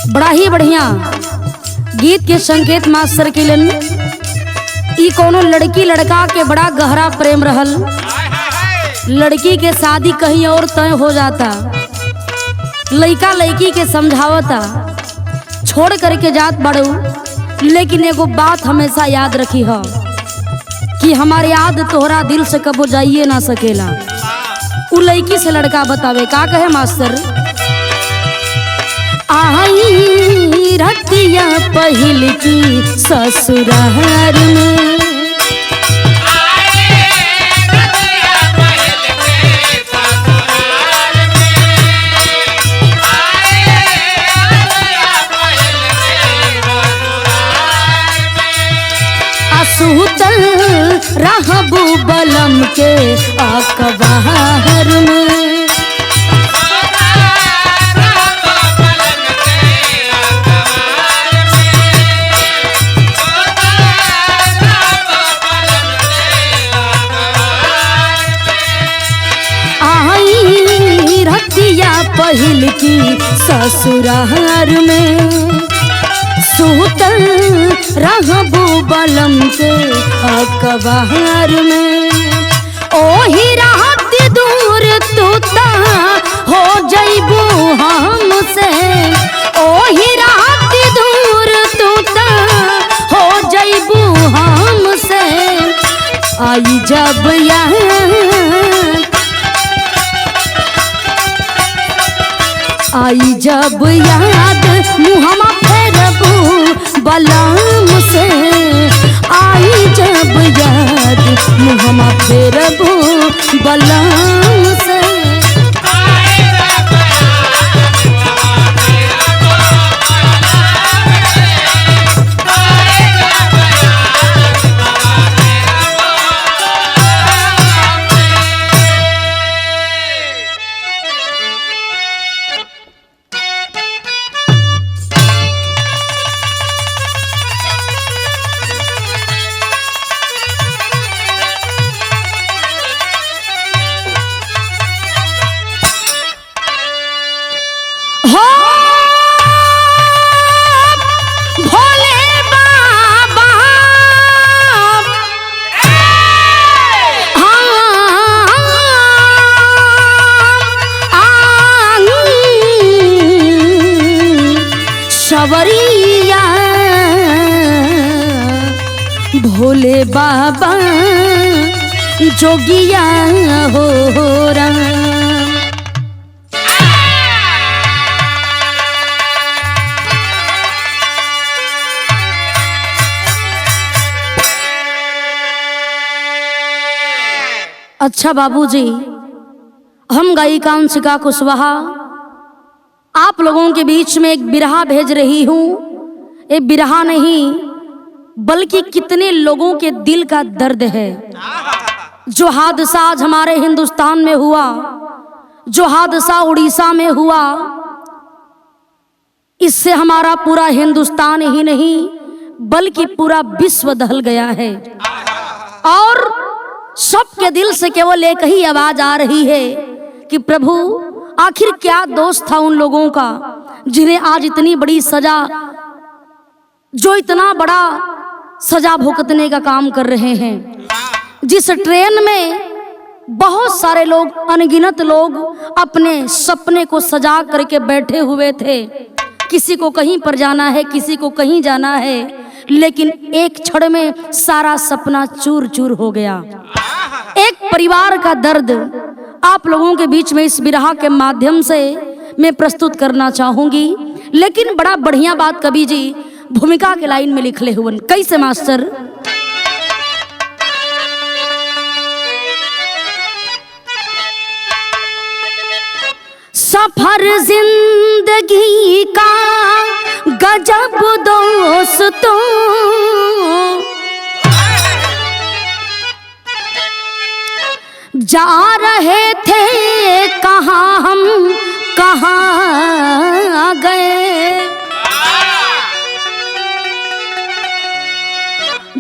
बड़ा ही बढ़िया गीत के संकेत मास्टर किलन। ई कोनो लड़की लड़का के बड़ा गहरा प्रेम रहल। लड़की के शादी कहीं और तय हो जाता, लड़का लड़की के समझावता छोड़ करके जात बड़ू, लेकिन एगो बात हमेशा याद रखी हो कि हमारी याद तोहरा दिल से कबो जाइए ना सकेला। उ लड़की से लड़का बतावे का कहे मास्टर, आई रतिया पहिल की ससुराल में, सुतल रहबू बलम के अखबार में, आई रतिया पहिल की ससुराल में, सुतल रहबू बलम के अखबार में, ओही रात दूर तूता हो जइबू हमसे, ओही रात दूर तूता हो जइबू हमसे, आई जब याद, आई जब याद मुहम्मा फेरबू बलम से, आई जब याद मुहम्मा फेरबू बलम से, सवरिया भोले बाबा जोगिया हो राम। अच्छा बाबूजी, हम गायिका अंशिका कुशवाहा आप लोगों के बीच में एक बिरहा भेज रही हूँ। ये बिरहा नहीं बल्कि कितने लोगों के दिल का दर्द है। जो हादसा आज हमारे हिंदुस्तान में हुआ, जो हादसा उड़ीसा में हुआ, इससे हमारा पूरा हिंदुस्तान ही नहीं बल्कि पूरा विश्व दहल गया है। और सबके दिल से केवल एक ही आवाज आ रही है कि प्रभु आखिर क्या दोष था उन लोगों का जिन्हें आज इतनी बड़ी सजा, जो इतना बड़ा सजा भुगतने का काम कर रहे हैं। जिस ट्रेन में बहुत सारे लोग, अनगिनत लोग अपने सपने को सजा करके बैठे हुए थे, किसी को कहीं पर जाना है, किसी को कहीं जाना है, लेकिन एक क्षण में सारा सपना चूर चूर हो गया। एक परिवार का दर्द आप लोगों के बीच में इस बिरहा के माध्यम से मैं प्रस्तुत करना चाहूंगी। लेकिन बड़ा बढ़िया बात कवि जी भूमिका के लाइन में लिखले हुए कैसे मास्टर, सफर जिंदगी का गजब दोस्तों, जा रहे थे कहाँ हम कहाँ गए,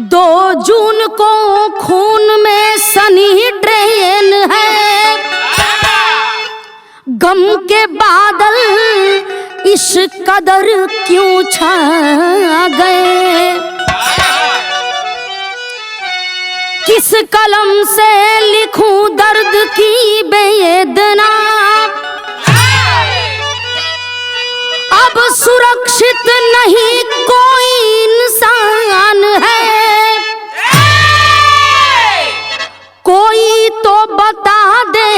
2 जून को खून में सनी ट्रेन है, गम के बादल इस कदर क्यों छा गए, किस कलम से लिखूं दर्द की वेदना, अब सुरक्षित नहीं कोई इंसान है, कोई तो बता दे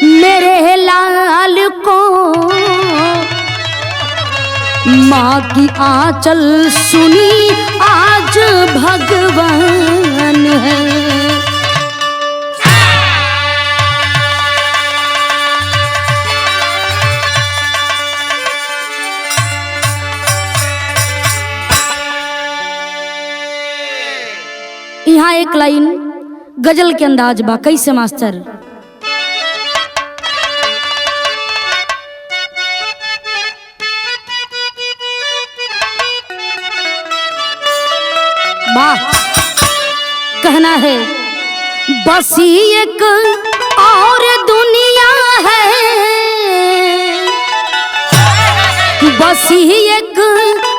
मेरे लाल को, माँ की आंचल सुनी आज भगवान है। यहाँ एक लाइन गजल के अंदाज बा, कैसे मास्टर? वाह, कहना है बस एक और दुनिया है, बस एक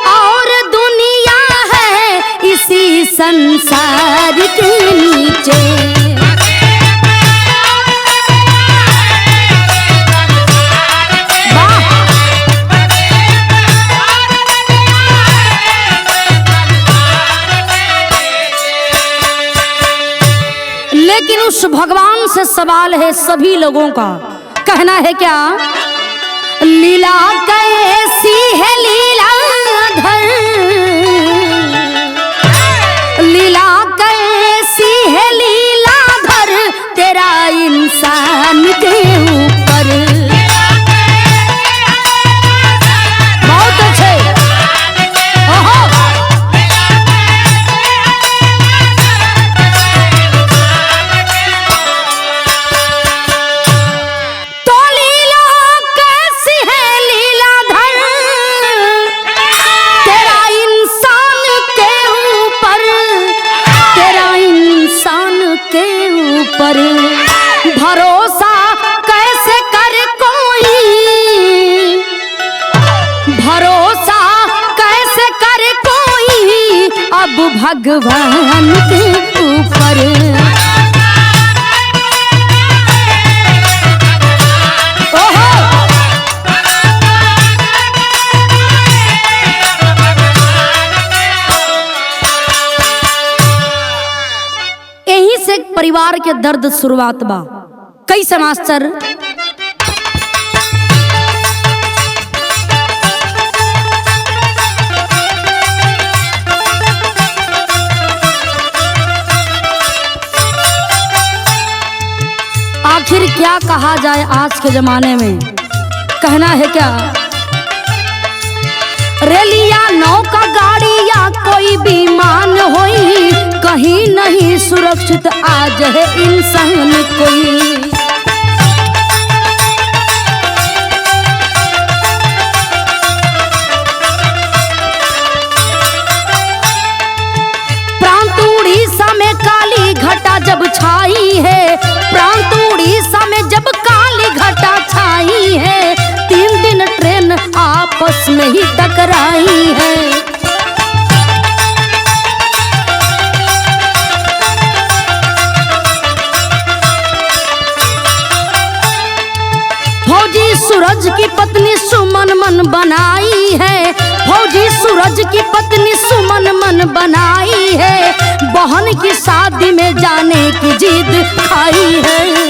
और दुनिया है इसी संसार के नीचे, लेकिन उस भगवान से सवाल है सभी लोगों का। कहना है क्या? लीला कैसी है लीलाधर, लीला कैसी है लीलाधर तेरा इंसान के ऊपर। बहुत अच्छे, ओहो, पर भरोसा कैसे कर कोई, भरोसा कैसे कर कोई अब भगवान के ऊपर। परिवार के दर्द शुरुआत बा, कैसे मास्टर? आखिर क्या कहा जाए आज के जमाने में? कहना है क्या? रेलिया नौका गाड़ी या कोई विमान होई, कहीं नहीं सुरक्षित आज है इंसान कोई। प्रांत उड़ीसा में काली घटा जब छाई है, प्रांत उड़ीसा में जब काली घटा छाई है, 3 दिन ट्रेन आपस में ही टकराई है। फौजी सूरज की पत्नी सुमन मन बनाई है, फौजी सूरज की पत्नी सुमन मन बनाई है, बहन की शादी में जाने की जिद खाई है।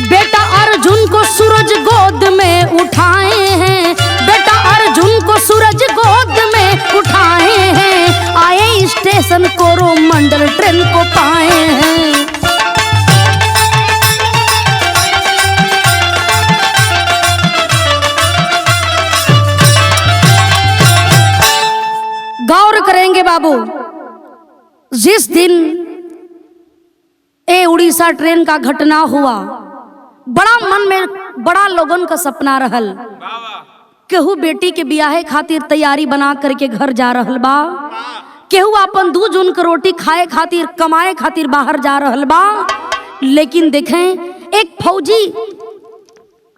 बेटा अर्जुन को सूरज गोद में उठाए हैं, बेटा अर्जुन को सूरज गोद में उठाए हैं, आए स्टेशन कोरोमंडल ट्रेन को पाए हैं। गौर करेंगे बाबू, जिस दिन ए उड़ीसा ट्रेन का घटना हुआ, बड़ा मन में बड़ा लोगन का सपना रहल, केहू बेटी के बियाहे खातिर तैयारी बना करके घर जा रहल बा, केहू अपन दू जून के रोटी खाए खातिर कमाए खातिर बाहर जा रहल बा। लेकिन देखें एक फौजी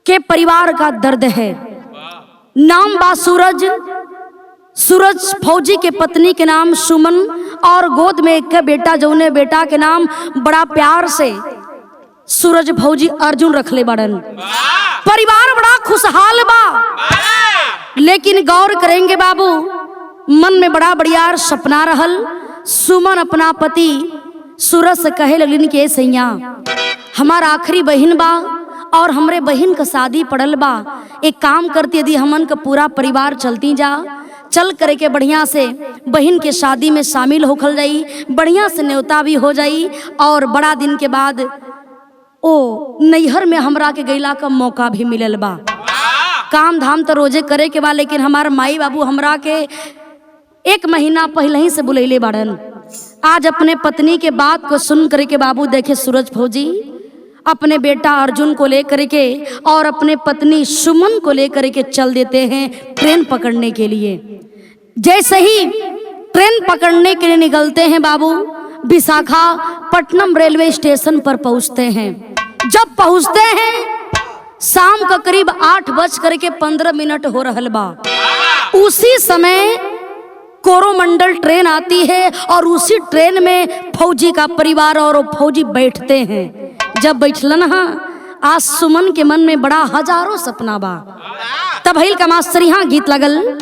के परिवार का दर्द है। नाम बा सूरज। सूरज फौजी के पत्नी के नाम सुमन और गोद में एक बेटा, जौने बेटा के नाम बड़ा प्यार से सूरज फौजी अर्जुन रखले बड़न। परिवार बड़ा खुशहाल बा। लेकिन गौर करेंगे बाबू, मन में बड़ा बढ़िया सपना रहल। सुमन अपना पति सूरज से कहे लगलिन कि सैया हमार आखिरी बहन बा और हमरे बहन का शादी पड़ल बा। एक काम करती, यदि हमन का पूरा परिवार चलती जा, चल करे के बढ़िया से बहन के शादी में शामिल होखल जाई, बढ़िया से न्योता भी हो जाई और बड़ा दिन के बाद ओ नैहर में हमरा के गैला का मौका भी मिलल बा। काम धाम तो रोजे करे के बा, लेकिन हमार माई बाबू हमरा के 1 महीना पहले ही से बुलैले बाड़न। आज अपने पत्नी के बात को सुन करे के बाबू देखे सूरज फौजी अपने बेटा अर्जुन को लेकर के और अपने पत्नी सुमन को लेकर के चल देते हैं ट्रेन पकड़ने के लिए। जैसे ही ट्रेन पकड़ने के लिए निकलते हैं बाबू, विशाखापट्टनम रेलवे स्टेशन पर पहुंचते हैं। जब पहुंचते हैं शाम का करीब 8:15 हो रहल बा। उसी समय कोरोमंडल ट्रेन आती है और उसी ट्रेन में फौजी का परिवार और फौजी बैठते हैं। जब बैठलन हाँ, आज सुमन के मन में बड़ा हजारों सपना बा। तब हिल का मास्टर यहाँ गीत लगल।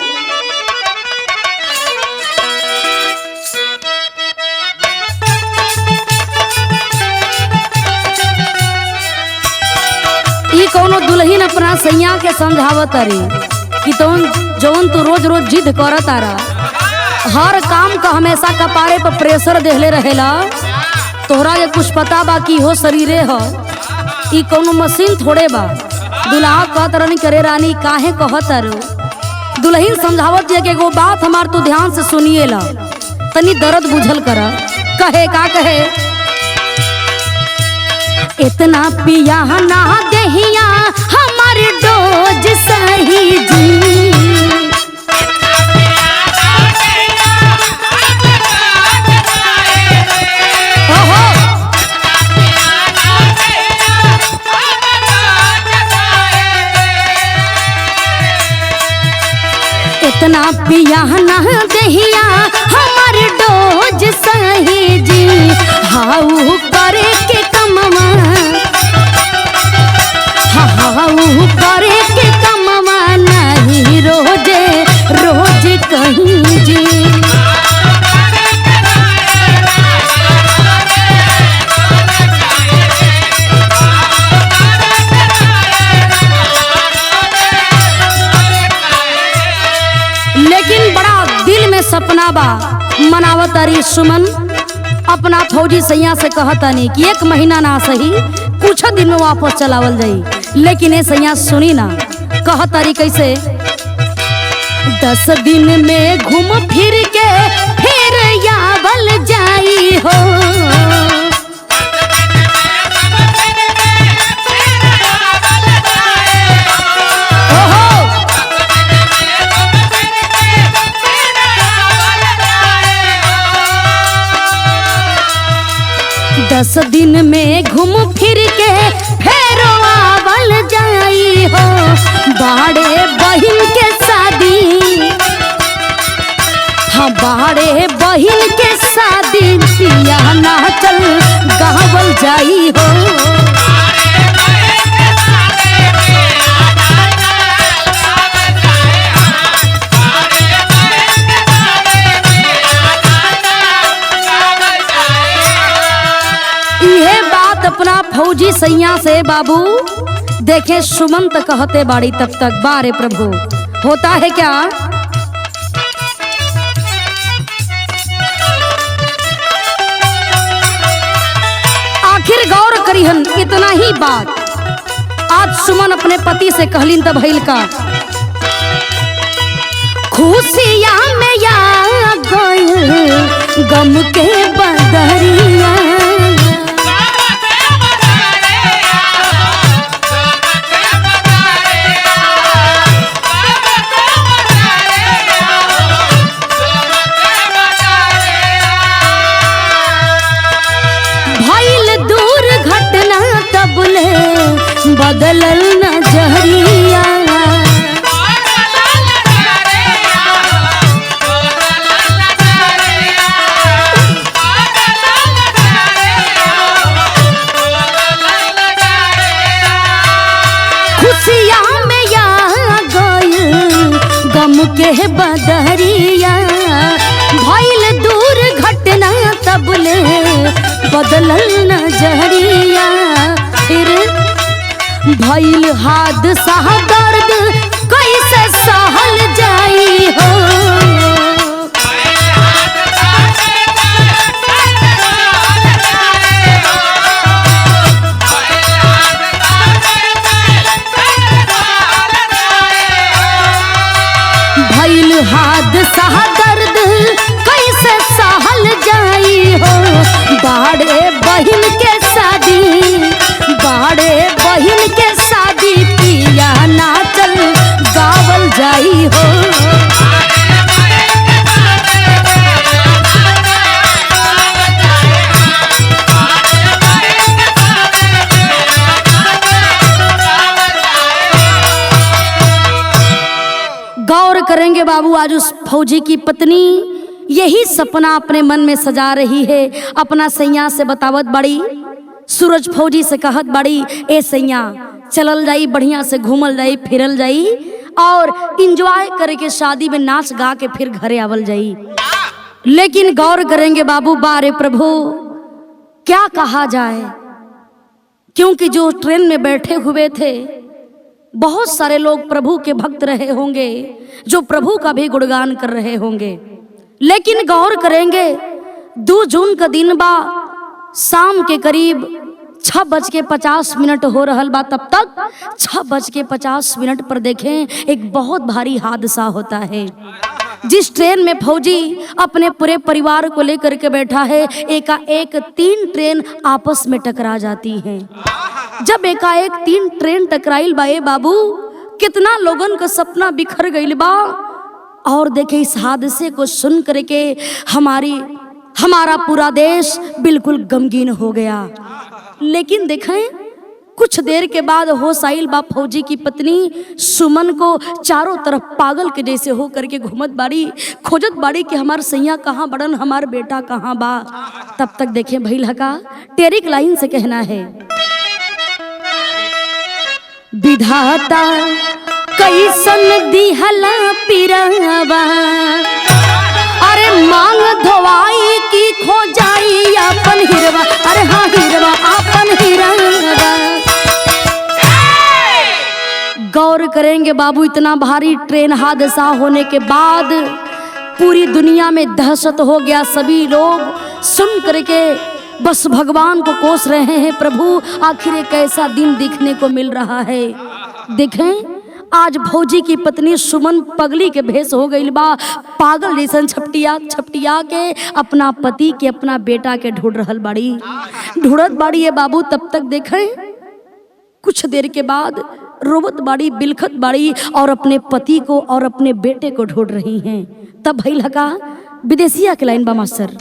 ई कोनो दुल्हन अपना सैया के समझावत अरे कि जौन तू रोज रोज जिद करत आ रहा, हर काम का हमेशा कपारे पर प्रेशर देहले रहेला। तोहरा ये कुछ पता बा कि हो शरीरे ह, ई कोनो मशीन थोड़े बा। दुल्हा कहत रहनी करे रानी काहे कहत अरे। दुल्हन समझावत है कि एगो बात हमार तू ध्यान से सुनिएला, तनी दर्द बुझल कर। कहे का कहे, इतना पिया ना देहिया हमार डोज सही जी। इतना पिया ना दहिया हमार डोज सही जी। हाउ करे के कमवा, हाउ करे के कमवा नहीं रोजे रोज कहीं जी। लेकिन बड़ा दिल में सपना बा। मनावत अरी सुमन अपना फौजी सैया से कहतानी कि 1 महीना ना सही, कुछ दिन में वापस चलावल जाई। लेकिन ये सैया सुनी ना, कहतारी कैसे, 10 दिन में घूम फिर के फिर यावल जाई हो। दस दिन में घूम फिर के फेरो आवल जाई हो। बाड़े बहिन के शादी, हाँ बाड़े बहिन के शादी, पिया ना चल गावल जाई हो। अपना फौजी सैया से बाबू देखे सुमन तक कहते बाड़ी तब तक, बारे प्रभु होता है क्या। आखिर गौर करिहन इतना ही बात आज सुमन अपने पति से कहलिन तब भइल का, खुशियां में या गइल गम के बदरिया। भइल हादसा दर्द कैसे सहल जाई हो। भइल हादसा दर्द कैसे सहल जाई हो। बाड़े बहिन के शादी, बाड़े बहिन के शादी पिया नाचल गावल जाई हो। गौर करेंगे बाबू, आज उस फौजी की पत्नी यही सपना अपने मन में सजा रही है। अपना सैया से बतावत बड़ी, सूरज फौजी से कहत बड़ी, ए सैया चलल जाई, बढ़िया से घूमल जाई, फिरल जाई और इंजॉय करके शादी में नाच गा के फिर घरे आवल जाई। लेकिन गौर करेंगे बाबू, बारे प्रभु क्या कहा जाए, क्योंकि जो ट्रेन में बैठे हुए थे बहुत सारे लोग प्रभु के भक्त रहे होंगे, जो प्रभु का भी गुणगान कर रहे होंगे। लेकिन गौर करेंगे 2 जून का दिन बा, शाम के करीब 6:50 हो रहल बा। तब तक 6:50 पर देखें एक बहुत भारी हादसा होता है। जिस ट्रेन में फौजी अपने पूरे परिवार को लेकर के बैठा है, एकाएक 3 ट्रेन आपस में टकरा जाती हैं। जब एकाएक 3 ट्रेन टकराइल बा ए बाबू, कितना लोगन का सपना बिखर गइल बा। और देखे इस हादसे को सुन करके हमारा पूरा देश बिल्कुल गमगीन हो गया। लेकिन देखें कुछ देर के बाद होश आइल बा फौजी की पत्नी सुमन को चारों तरफ पागल के जैसे हो करके घूमत बाड़ी, खोजत बाड़ी कि हमार सैया कहाँ बड़न, हमार बेटा कहाँ बा। तब तक देखें भइल हका टेरिक लाइन से कहना है, विधाता कैसन दिहला पिरवा, अरे मांग धोवाई की खो जाई अपन हिरवा, अरे हाँ हिरवा अपन हिरवा। गौर करेंगे बाबू, इतना भारी ट्रेन हादसा होने के बाद पूरी दुनिया में दहशत हो गया। सभी लोग सुन करके बस भगवान को कोस रहे हैं, प्रभु आखिर एक ऐसा दिन देखने को मिल रहा है। देखें आज फौजी की पत्नी सुमन पगली के भेष हो गई बा, पागल जैसन छपटिया के अपना पति के, अपना बेटा के ढूंढ रहल बाड़ी, ढूंढत बाड़ी है बाबू। तब तक देखें कुछ देर के बाद रोवत बाड़ी, बिलखत बाड़ी और अपने पति को और अपने बेटे को ढूंढ रही हैं। तब भइल हका विदेशिया के लाइन बा मास्टर,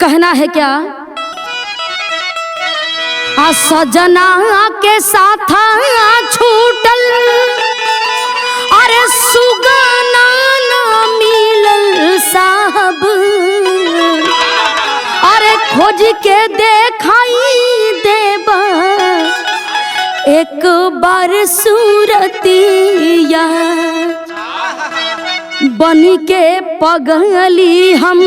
कहना है क्या, सजना के साथ छूटल, अरे सुगना ना मिलल साहब, अरे खोज के देखाई देबा एक बार सूरतिया, बनी के पगली हम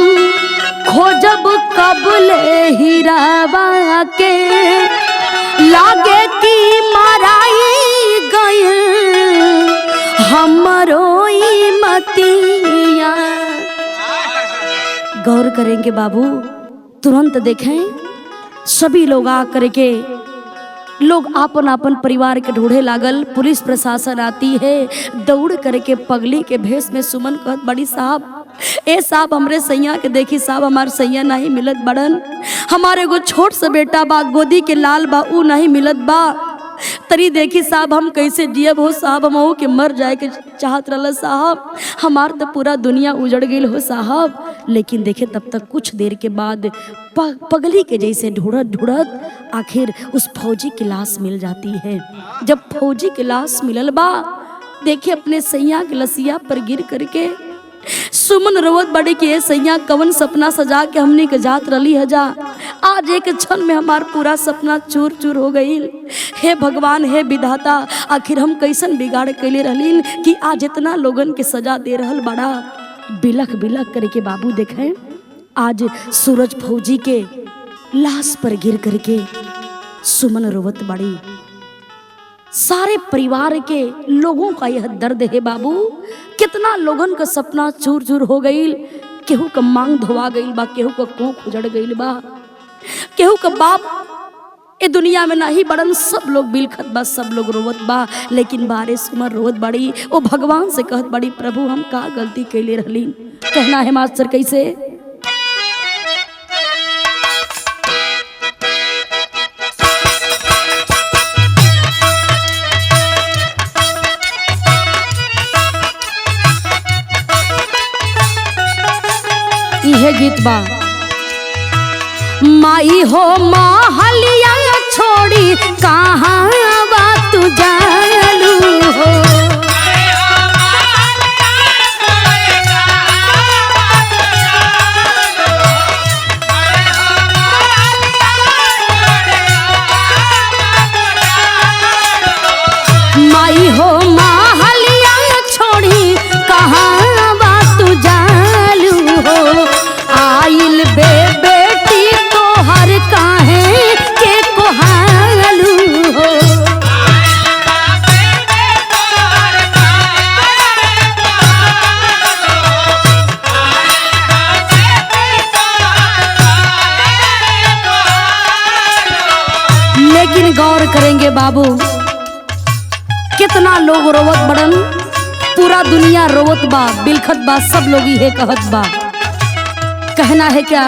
खोजब कबले हीरावा के, लागे की माराई गइल हमरो मतिया। गौर करेंगे बाबू, तुरंत देखें सभी लोग आ करके लोग आपन आपन परिवार के ढूंढे लागल। पुलिस प्रशासन आती है, दौड़ करके पगली के भेष में सुमन कहत बड़ी, साहब ए साहब हमरे सैया के देखी साहब, हमार सैया नहीं मिलत बड़न, हमारे एगो छोट सा बेटा बा गोदी के लाल बा, ऊ नहीं मिलत बा, तरी देखी साहब हम कैसे जियब हो साहब, हम के मर जाए के चाहत रहल साहब, हमार तो पूरा दुनिया उजड़ गई हो साहब। लेकिन देखे तब तक कुछ देर के बाद पगली के जैसे ढूंढत ढूंढत आखिर उस फौजी की लाश मिल जाती है। जब फौजी की लाश मिलल बा, देखे अपने सैया के लसिया पर गिर करके सुमन रोवत बड़ी के सैया कवन सपना सजा के हमने के जात रली हजा, आज एक क्षण में हमार पूरा सपना चूर चूर हो गई। हे भगवान, हे विधाता, आखिर हम कैसन बिगाड़ कैले रहलीन कि आज इतना लोगन के सजा दे रहल बड़ा। बिलख बिलख करके बाबू देखें, आज सूरज फौजी के लाश पर गिर करके सुमन रोवत बड़ी। सारे परिवार के लोगों का यह दर्द है बाबू, कितना लोगन का सपना चूर चूर हो गई। केहू का मांग धोवा गई बा, केहू का कोख उजड़ गई बा, केहू का बाप ए दुनिया में नहीं बड़न। सब लोग बिलखत बा, सब लोग रोवत बा, लेकिन बारे सुमन रोवत बड़ी। ओ भगवान से कहत बड़ी, प्रभु हम का गलती कैले रहली। कहना है मास्टर कैसे, यह गीत बा, माई हो महलिया छोड़ी कहाँ बा तू जालू हो। माई हो महलिया छोड़ी कहाँ बा तू जालू हो। आइल बे बेटी तो हर काहे के कोहालू हो। लेकिन गौर करेंगे बाबू, कितना लोग रोवत बड़न, पूरा दुनिया रोवत बा, बिलखत बा, सब लोग ये कहत बा। कहना है क्या,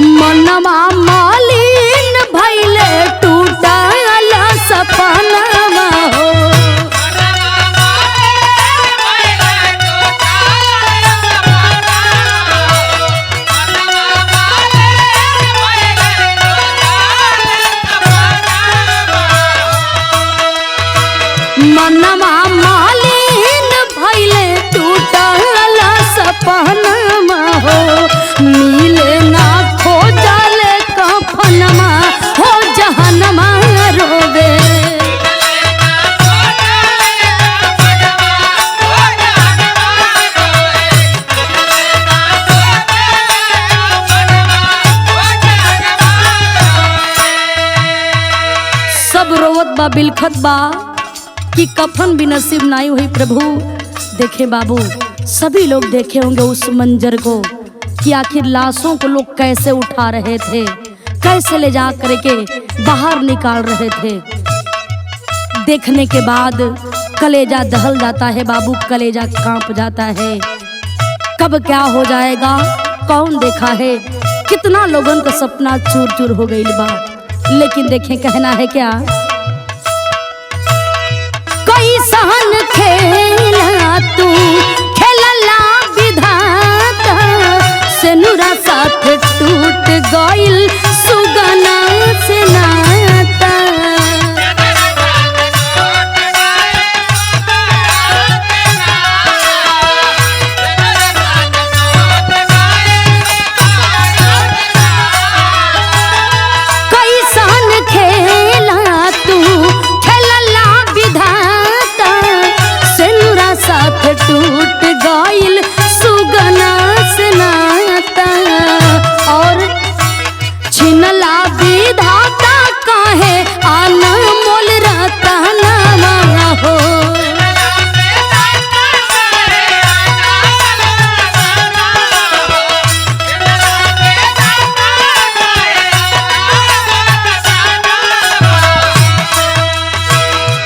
मनवा मालिन भइले टूटल सपनवा हो। मनवा मालिन भइले टूटल सपनवा हो। मिले ना खोजले कफनमा हो जहनमा रोवे। सब रोवत बा, बिलखत बा कि कफन भी नसीब नहीं हुई। प्रभु देखे बाबू, सभी लोग देखे होंगे उस मंजर को कि आखिर लाशों को लोग कैसे उठा रहे थे, कैसे ले जा करके बाहर निकाल रहे थे। देखने के बाद कलेजा दहल जाता है बाबू, कलेजा कांप जाता है। कब क्या हो जाएगा कौन देखा है, कितना लोगों का सपना चूर चूर हो गई बा। लेकिन देखें, कहना है क्या, कोई सहन खेला तू खेलला विधाता से नुरा साथ टूट गइल सुगना से नाता। कोई सहन खेला तू खेलला विधाता से नुरा साथ टूट गइल सुगना से नाता। और छिनला विधाता काहे अनमोल रतनवा हो।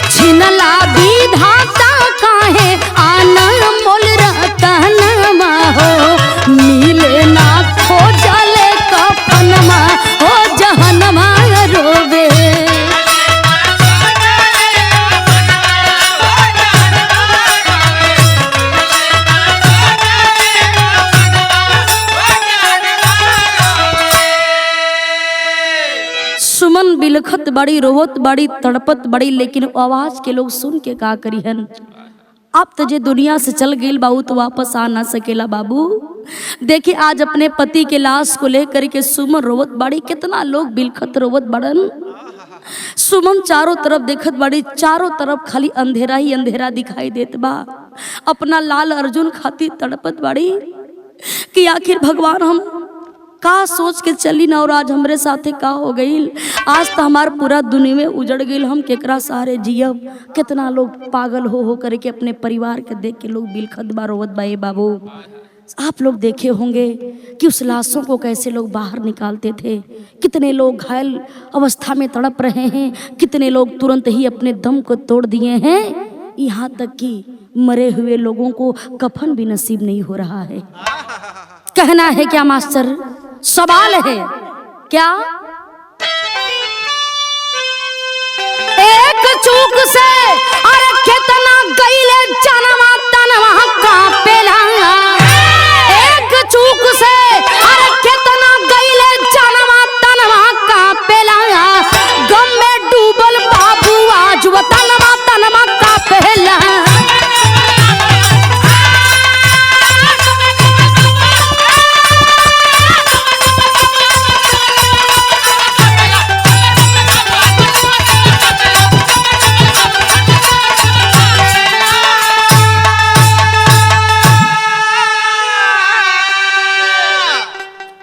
छिनला विधाता काहे अनमोल रतनवा हो। मिले ना खोजले कफनमा हो जहनमा रोवे। सुमन बिलखत बड़ी, रोवत बड़ी, तड़पत बड़ी, लेकिन आवाज के लोग सुन के का करिहन। आप तो जे दुनिया से चल गई बाबू तो वापस आ ना सकेला बाबू। देखिए आज अपने पति के लाश को लेकर के सुमन रोवत बाड़ी, कितना लोग बिलखत रोवत बड़न। सुमन चारों तरफ देखत बाड़ी, चारों तरफ खाली अंधेरा ही अंधेरा दिखाई देत बा। अपना लाल अर्जुन खातिर तड़पत बाड़ी कि आखिर भगवान हम का सोच के चली ना और आज हमरे साथे का हो गई। आज तो हमार पूरा दुनिया में उजड़ गई, हम केकरा सहारे जियब। कितना लोग पागल हो करके अपने परिवार के देख के लोग बिलखत बा रोवत बा। बाबू आप लोग देखे होंगे कि उस लाशों को कैसे लोग बाहर निकालते थे, कितने लोग घायल अवस्था में तड़प रहे हैं, कितने लोग तुरंत ही अपने दम को तोड़ दिए हैं। यहाँ तक कि मरे हुए लोगों को कफन भी नसीब नहीं हो रहा है। कहना है क्या मास्टर? सवाल है क्या? एक चूक से अरे कितना गईले जनवा तनवा कापेला। एक चूक से अरे कितना गईले जनवा तनवा कापेला। गम में डूबल बाबू आज वो तनवा तनवा कापेला।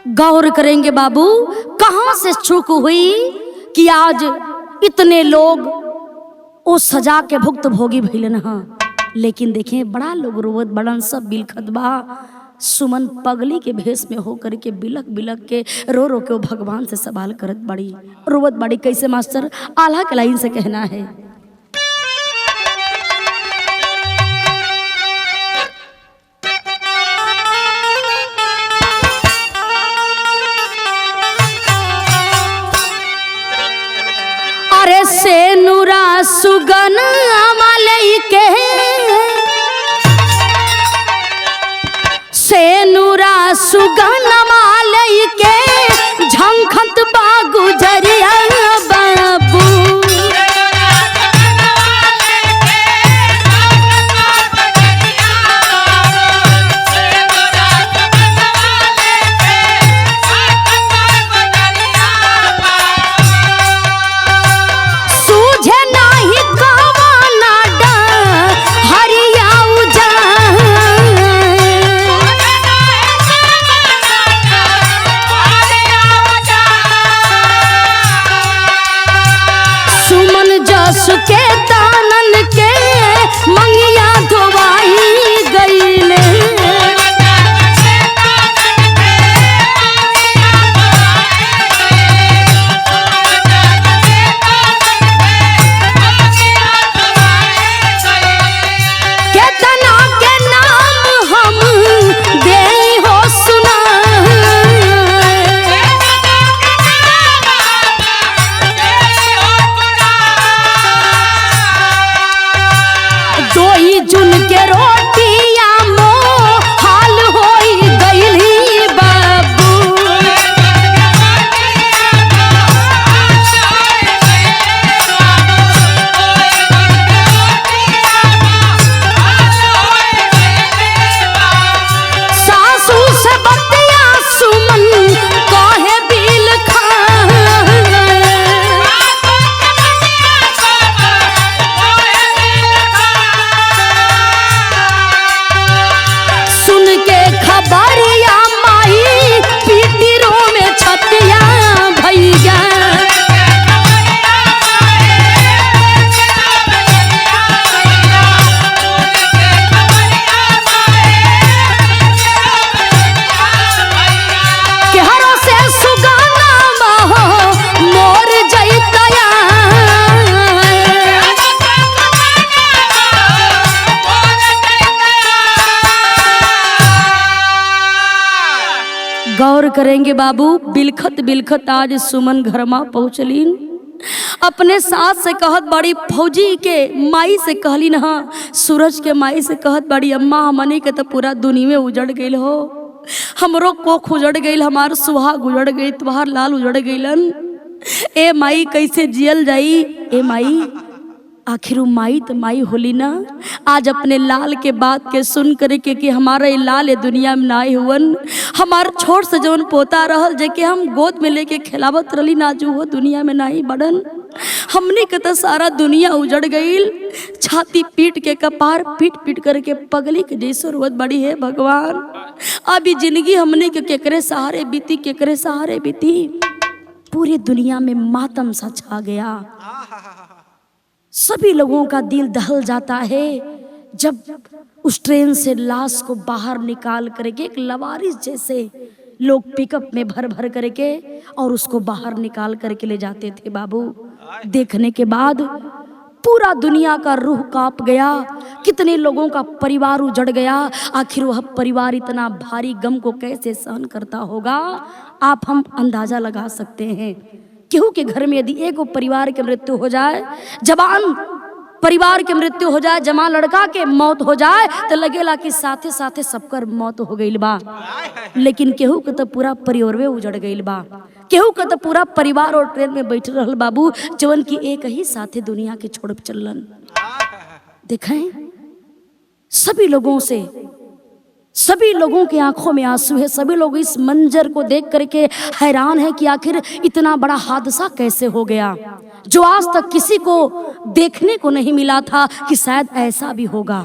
गौर करेंगे बाबू, कहां से चूक हुई कि आज इतने लोग उस सजा के भुक्त भोगी भइलन। हाँ लेकिन देखें बड़ा लोग रोवत बड़न, सब बिलखत बा। सुमन पगली के भेष में होकर के बिलक बिलक के रो रो के भगवान से सवाल करत बड़ी, रोवत बड़ी। कैसे मास्टर? आल्हा के लाइन से कहना है। अरे से नुरा सुगन अमलई के, से नुरा सुगन अमलई के झंखत बा गुजरिया बाबू। के तानन के मंगिया धोवाई गईले। केतना के नाम हम देई हो सुना। जुन के रोटिया मो हाल होई गईली बाबू। सासू से बतिया सुमन काहे बिल खा। खबरिया माई पीतिरो में छतिया भैया। केहरो से सुगाना हो मोर जैतया। गौर करेंगे बाबू, बिलखत बिलखत आज सुमन घर में पहुँचलीन। अपने सास से कहत बड़ी, फौजी के माई से कहलीन, हाँ सूरज के माई से कहत बड़ी, अम्मा हमनी के तो पूरा दुनिया में उजड़ गई हो। हमरो कोख उजड़ गई, हमार सुहाग उजड़ गई, तुम्हार लाल उजड़ गईलन। ए माई कैसे जियल जाई? ए माई आखिर वो माई तो माई होली ना। आज अपने लाल के बात के सुन करके कि हमारा ये लाल ये दुनिया में नाई हुवन, हमार छोट से जौन पोता रहल जे के हम गोद में लेके खिलावत रही नाजू हो दुनिया में नाई बड़न। हमने के तो सारा दुनिया उजड़ गईल, छाती पीट के कपार पीट पीट करके पगली के जैसे रोवत बड़ी है भगवान। अभी जिंदगी हमने के केकरे सहारे बीती, केकरे सहारे बीती। पूरी दुनिया में मातम सा छा गया। सभी लोगों का दिल दहल जाता है जब उस ट्रेन से लाश को बाहर निकाल करके एक लवारिस जैसे लोग पिकअप में भर भर करके और उसको बाहर निकाल करके ले जाते थे बाबू। देखने के बाद पूरा दुनिया का रूह कांप गया, कितने लोगों का परिवार उजड़ गया। आखिर वह परिवार इतना भारी गम को कैसे सहन करता होगा, आप हम अंदाजा लगा सकते हैं। केहू के घर में यदि एक परिवार के मृत्यु हो जाए, जवान परिवार के मृत्यु हो जाए, जवान लड़का के मौत हो जाए तो लगेला कि साथे साथे सबकर मौत हो गईल बा। लेकिन केहू के तो पूरा परिवार उजड़ गईल बा, केहू के तो पूरा परिवार और ट्रेन में बैठ रहल बाबू, जवन की एक ही साथे दुनिया के छोड़ चलन। देखें सभी लोगों से, सभी लोगों की आंखों में आंसू है। सभी लोग इस मंजर को देख करके हैरान है कि आखिर इतना बड़ा हादसा कैसे हो गया, जो आज तक किसी को देखने को नहीं मिला था कि शायद ऐसा भी होगा।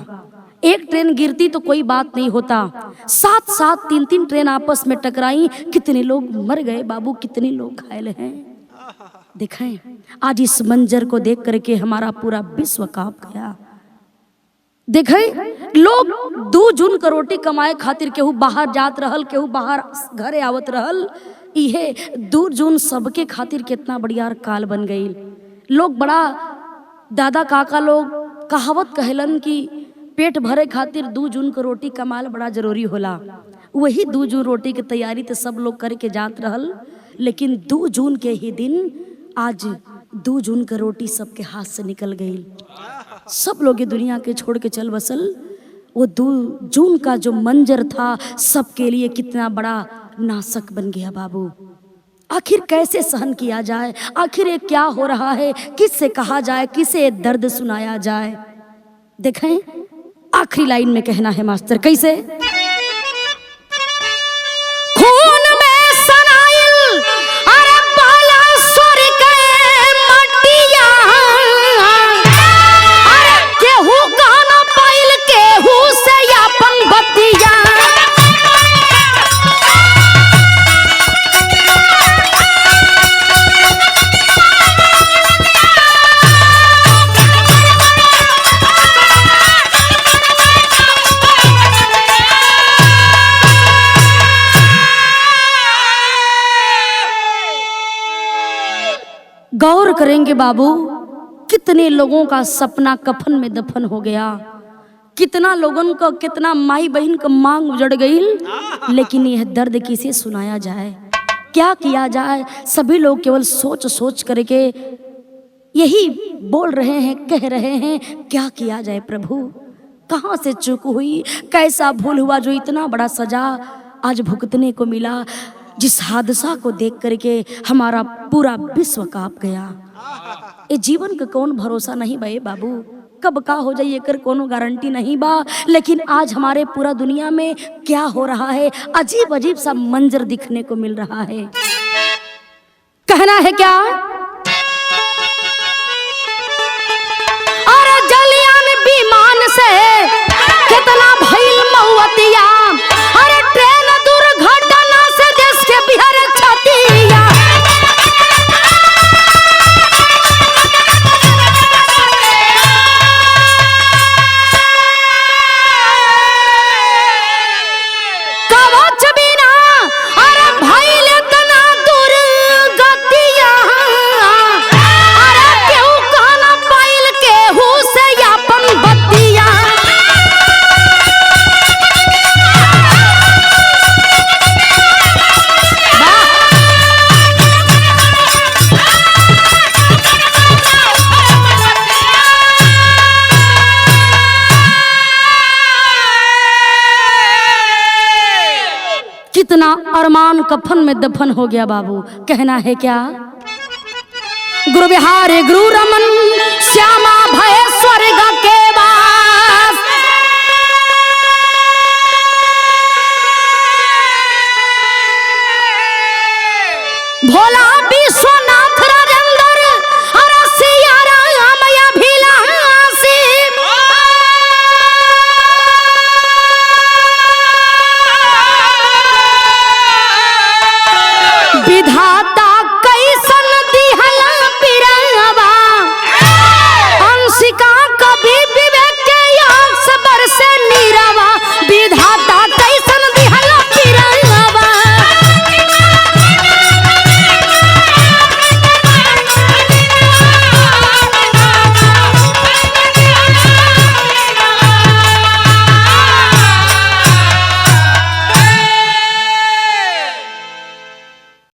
एक ट्रेन गिरती तो कोई बात नहीं होता, साथ साथ तीन तीन ट्रेन आपस में टकराई, कितने लोग मर गए बाबू, कितने लोग घायल हैं। देखें आज इस मंजर को देख करके हमारा पूरा विश्व कांप गया। देखें लोग 2 जून का रोटी कमाए खातिर केहू बाहर जात रहल, केहू बाहर घरे आवत रहल। इहे 2 जून सबके खातिर कितना बढ़िया काल बन गई। लोग बड़ा दादा काका लोग कहावत कहलन कि पेट भरे खातिर 2 जून का रोटी कमाल बड़ा जरूरी होला। वही 2 जून रोटी की तैयारी तो सब लोग करके जात रहल, लेकिन 2 जून के ही दिन आज 2 जून का रोटी सबके हाथ से निकल गई। सब लोग ये दुनिया के छोड़ के चल बसल। वो 2 जून का जो मंजर था सबके लिए कितना बड़ा नाशक बन गया बाबू। आखिर कैसे सहन किया जाए, आखिर ये क्या हो रहा है, किससे कहा जाए, किसे दर्द सुनाया जाए। देखें आखिरी लाइन में कहना है मास्टर कैसे, खून में सनाइल अरे बाला स्वर के मटिया, अरे केहू गाना पाइल केहू से अपन बतिया। गौर करेंगे बाबू, कितने लोगों का सपना कफन में दफन हो गया, कितना लोगों का, कितना माई बहन का मांग उजड़ गई। लेकिन यह दर्द किसे सुनाया जाए, क्या किया जाए। सभी लोग केवल सोच सोच करके यही बोल रहे हैं, कह रहे हैं क्या किया जाए प्रभु, कहाँ से चूक हुई, कैसा भूल हुआ जो इतना बड़ा सजा आज भुगतने को मिला। जिस हादसा को देख करके हमारा पूरा विश्व कांप गया। ये जीवन का कौन भरोसा नहीं बे बाबू, कब का हो जाए कर कोनो गारंटी नहीं बा। लेकिन आज हमारे पूरा दुनिया में क्या हो रहा है, अजीब अजीब सा मंजर दिखने को मिल रहा है। कहना है क्या, अरे जलियान विमान से कितना भइल मौतिया, अरे ट्रेन दुर्घटना से देश के बिहार छतिया। कवच बिना अरे भइल तना दुर्गतिया, अरे केहू कहना पाइल केहू से अपन बतिया। कितना अरमान कफन में दफन हो गया बाबू। कहना है क्या, गुरु बिहारी गुरु रमन श्यामा भय स्वर्ग के वास। भोला